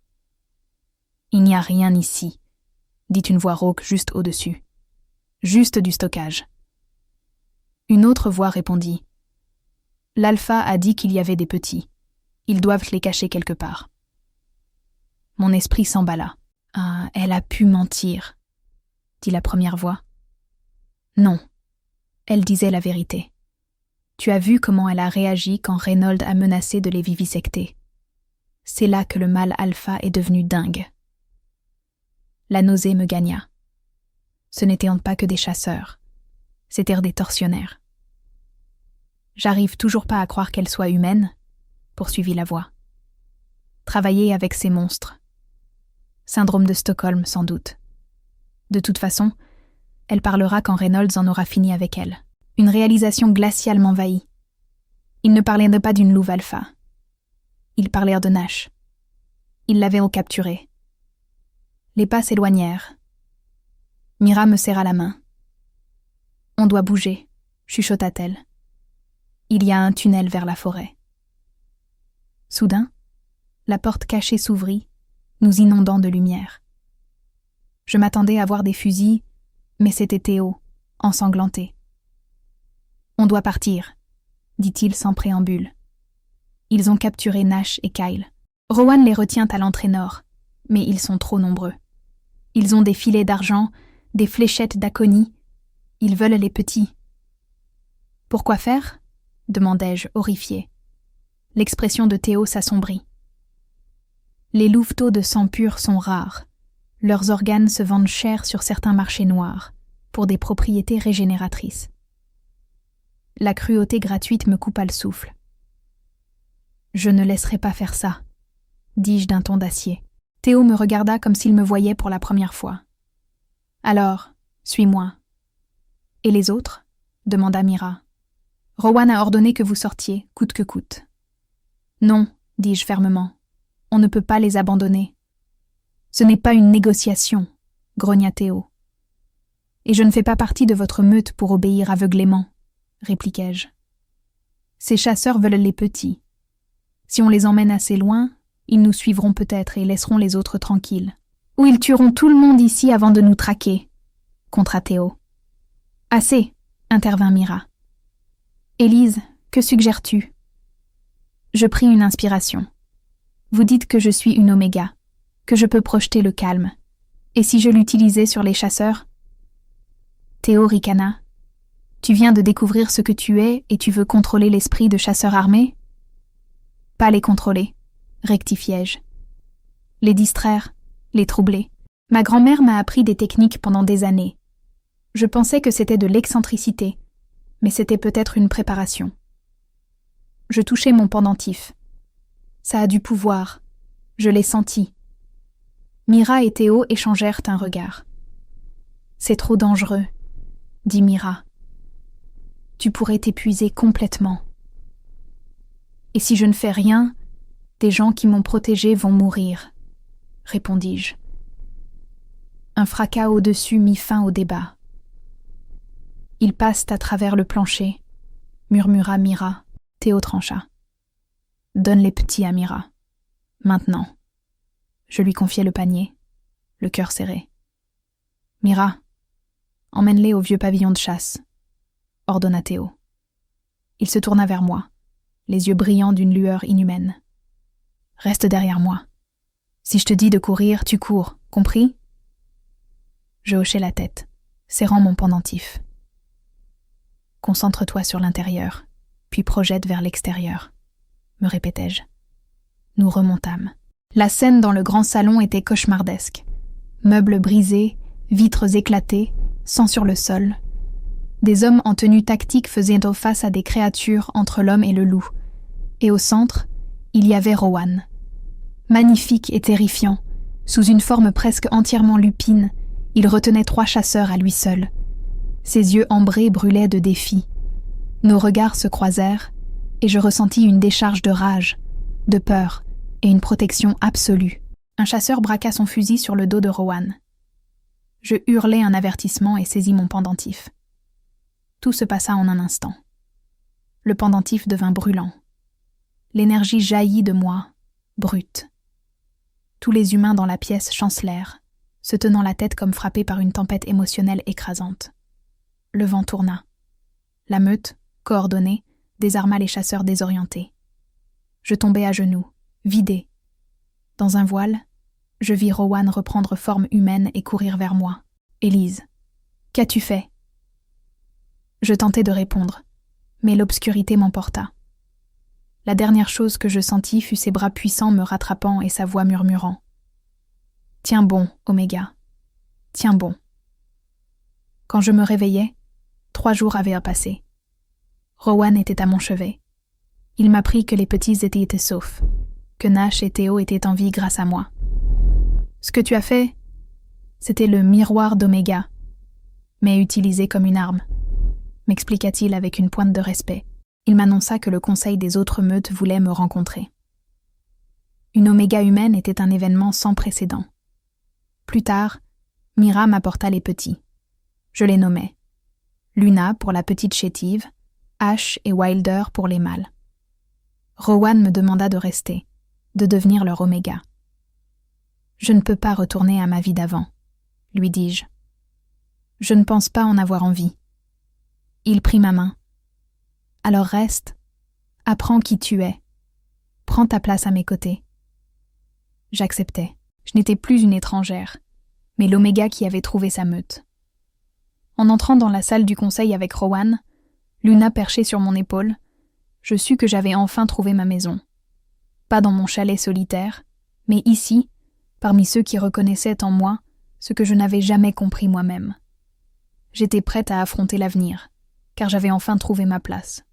« Il n'y a rien ici », dit une voix rauque juste au-dessus. « Juste du stockage. » Une autre voix répondit. « L'alpha a dit qu'il y avait des petits. Ils doivent les cacher quelque part. » Mon esprit s'emballa. « Ah, elle a pu mentir, » dit la première voix. « Non, elle disait la vérité. Tu as vu comment elle a réagi quand Reynolds a menacé de les vivisecter. C'est là que le mâle alpha est devenu dingue. » La nausée me gagna. Ce n'étaient pas que des chasseurs. C'étaient des tortionnaires. « J'arrive toujours pas à croire qu'elle soit humaine, » poursuivit la voix. « Travailler avec ces monstres. Syndrome de Stockholm, sans doute. De toute façon, elle parlera quand Reynolds en aura fini avec elle. » Une réalisation glaciale m'envahit. Ils ne parlaient pas d'une louve alpha. Ils parlèrent de Nash. Ils l'avaient capturé. Les pas s'éloignèrent. Mira me serra la main. « On doit bouger », chuchota-t-elle. « Il y a un tunnel vers la forêt. » Soudain, la porte cachée s'ouvrit, nous inondant de lumière. Je m'attendais à voir des fusils, mais c'était Théo, ensanglanté. « On doit partir », dit-il sans préambule. Ils ont capturé Nash et Kyle. Rowan les retient à l'entrée nord, mais ils sont trop nombreux. Ils ont des filets d'argent, des fléchettes d'aconie. Ils veulent les petits. « Pourquoi faire ?» demandai-je, horrifié. L'expression de Théo s'assombrit. Les louveteaux de sang pur sont rares. Leurs organes se vendent cher sur certains marchés noirs, pour des propriétés régénératrices. La cruauté gratuite me coupa le souffle. « Je ne laisserai pas faire ça, » dis-je d'un ton d'acier. Théo me regarda comme s'il me voyait pour la première fois. « Alors, suis-moi. »« Et les autres ?» demanda Mira. « Rowan a ordonné que vous sortiez, coûte que coûte. »« Non, » dis-je fermement. « On ne peut pas les abandonner. »« Ce n'est pas une négociation, » grogna Théo. « Et je ne fais pas partie de votre meute pour obéir aveuglément. » répliquai-je. Ces chasseurs veulent les petits. Si on les emmène assez loin, ils nous suivront peut-être et laisseront les autres tranquilles. Ou ils tueront tout le monde ici avant de nous traquer, contra Théo. Assez, intervint Mira. Élise, que suggères-tu? Je pris une inspiration. Vous dites que je suis une oméga, que je peux projeter le calme. Et si je l'utilisais sur les chasseurs? Théo ricana. Tu viens de découvrir ce que tu es et tu veux contrôler l'esprit de chasseurs armés? Pas les contrôler, rectifiai-je. Les distraire, les troubler. Ma grand-mère m'a appris des techniques pendant des années. Je pensais que c'était de l'excentricité, mais c'était peut-être une préparation. Je touchai mon pendentif. Ça a du pouvoir. Je l'ai senti. Mira et Théo échangèrent un regard. C'est trop dangereux, dit Mira. Tu pourrais t'épuiser complètement. Et si je ne fais rien, des gens qui m'ont protégé vont mourir, répondis-je. Un fracas au-dessus mit fin au débat. Ils passent à travers le plancher, murmura Mira. Théo trancha. Donne les petits à Mira. Maintenant. Je lui confiai le panier, le cœur serré. Mira, emmène-les au vieux pavillon de chasse, ordonna Théo. Il se tourna vers moi, les yeux brillants d'une lueur inhumaine. Reste derrière moi. Si je te dis de courir, tu cours, compris? Je hochai la tête, serrant mon pendentif. Concentre-toi sur l'intérieur, puis projette vers l'extérieur, me répétai-je. Nous remontâmes. La scène dans le grand salon était cauchemardesque. Meubles brisés, vitres éclatées, sang sur le sol. Des hommes en tenue tactique faisaient face à des créatures entre l'homme et le loup. Et au centre, il y avait Rowan. Magnifique et terrifiant, sous une forme presque entièrement lupine, il retenait 3 chasseurs à lui seul. Ses yeux ambrés brûlaient de défi. Nos regards se croisèrent, et je ressentis une décharge de rage, de peur et une protection absolue. Un chasseur braqua son fusil sur le dos de Rowan. Je hurlai un avertissement et saisis mon pendentif. Tout se passa en un instant. Le pendentif devint brûlant. L'énergie jaillit de moi, brute. Tous les humains dans la pièce chancelèrent, se tenant la tête comme frappés par une tempête émotionnelle écrasante. Le vent tourna. La meute, coordonnée, désarma les chasseurs désorientés. Je tombai à genoux, vidé. Dans un voile, je vis Rowan reprendre forme humaine et courir vers moi. « Élise, qu'as-tu fait ?» Je tentai de répondre, mais l'obscurité m'emporta. La dernière chose que je sentis fut ses bras puissants me rattrapant et sa voix murmurant. « Tiens bon, Oméga. Tiens bon. » Quand je me réveillai, 3 jours avaient passé. Rowan était à mon chevet. Il m'apprit que les petits étaient saufs, que Nash et Théo étaient en vie grâce à moi. « Ce que tu as fait, c'était le miroir d'Oméga, mais utilisé comme une arme, » m'expliqua-t-il avec une pointe de respect. Il m'annonça que le conseil des autres meutes voulait me rencontrer. Une Oméga humaine était un événement sans précédent. Plus tard, Mira m'apporta les petits. Je les nommai. Luna pour la petite chétive, Ash et Wilder pour les mâles. Rowan me demanda de rester, de devenir leur Oméga. « Je ne peux pas retourner à ma vie d'avant, » lui dis-je. « Je ne pense pas en avoir envie. » Il prit ma main. « Alors reste, apprends qui tu es, prends ta place à mes côtés. » J'acceptais. Je n'étais plus une étrangère, mais l'Oméga qui avait trouvé sa meute. En entrant dans la salle du conseil avec Rowan, Luna perchée sur mon épaule, je sus que j'avais enfin trouvé ma maison. Pas dans mon chalet solitaire, mais ici, parmi ceux qui reconnaissaient en moi ce que je n'avais jamais compris moi-même. J'étais prête à affronter l'avenir, car j'avais enfin trouvé ma place.